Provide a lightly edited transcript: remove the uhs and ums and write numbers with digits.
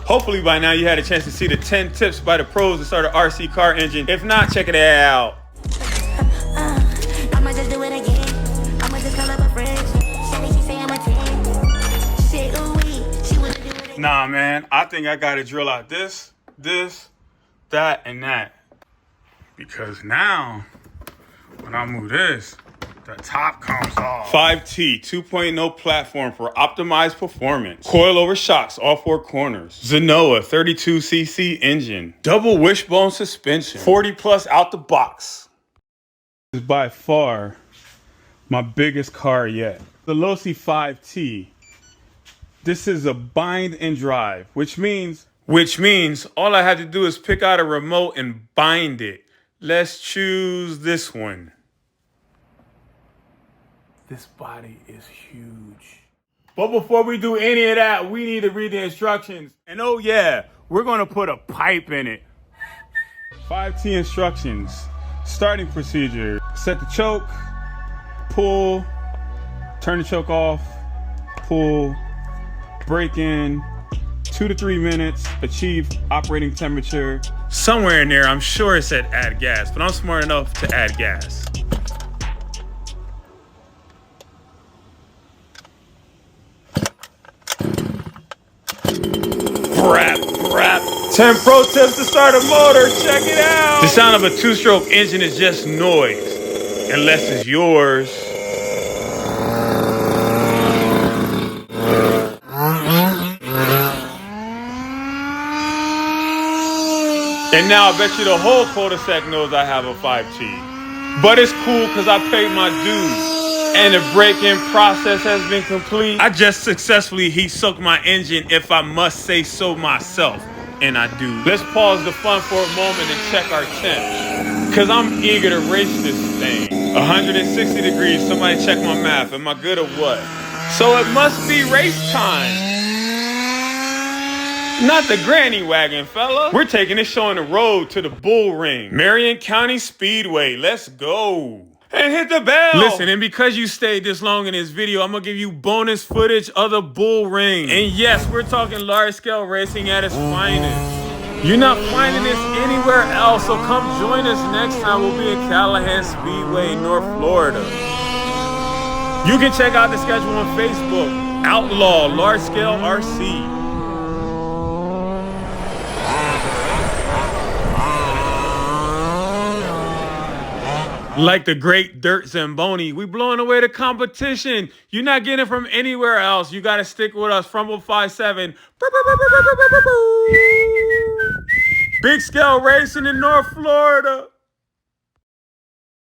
Hopefully by now you had a chance to see the 10 tips by the pros to start an RC car engine. If not, check it out. I'ma just do it again. I'ma just call up a friend. Shawty, she say I'm a 10. Shit, ooh-wee. She wanna do it again. Nah, man, I think I gotta drill out this, that, and that. Because now, when I move this, the top comes off. 5T 2.0 platform for optimized performance. Coilover shocks, all four corners. Zenoa 32cc engine. Double wishbone suspension. 40 plus out the box. This is by far my biggest car yet. The Losi 5T. This is a bind and drive, which means all I have to do is pick out a remote and bind it. Let's choose this one. This body is huge. But before we do any of that, we need to read the instructions. And oh yeah, we're gonna put a pipe in it. 5T instructions. Starting procedure. Set the choke, pull, turn the choke off, pull, brake in, 2 to 3 minutes, achieve operating temperature. Somewhere in there, I'm sure it said add gas, but I'm smart enough to add gas. Rap. 10 pro tips to start a motor, check it out. The sound of a two-stroke engine is just noise, unless it's yours. And now I bet you the whole cul-de-sac knows I have a 5T. But it's cool because I paid my dues. And the break-in process has been complete. I just successfully heat-soaked my engine, if I must say so myself. And I do. Let's pause the fun for a moment and check our temps. Because I'm eager to race this thing. 160 degrees, somebody check my math. Am I good or what? So it must be race time. Not the granny wagon, fella. We're taking this show on the road to the Bullring. Marion County Speedway. Let's go. And hit the bell. Listen, and because you stayed this long in this video, I'm gonna give you bonus footage of the Bullring. And yes, we're talking large scale racing at its finest. You're not finding this anywhere else, so come join us next time. We'll be at Callahan Speedway, North Florida. You can check out the schedule on Facebook, Outlaw Large Scale RC. Like the great Dirt Zamboni, we blowing away the competition. You're not getting it from anywhere else. You gotta stick with us. Frumble 57. Big scale racing in North Florida.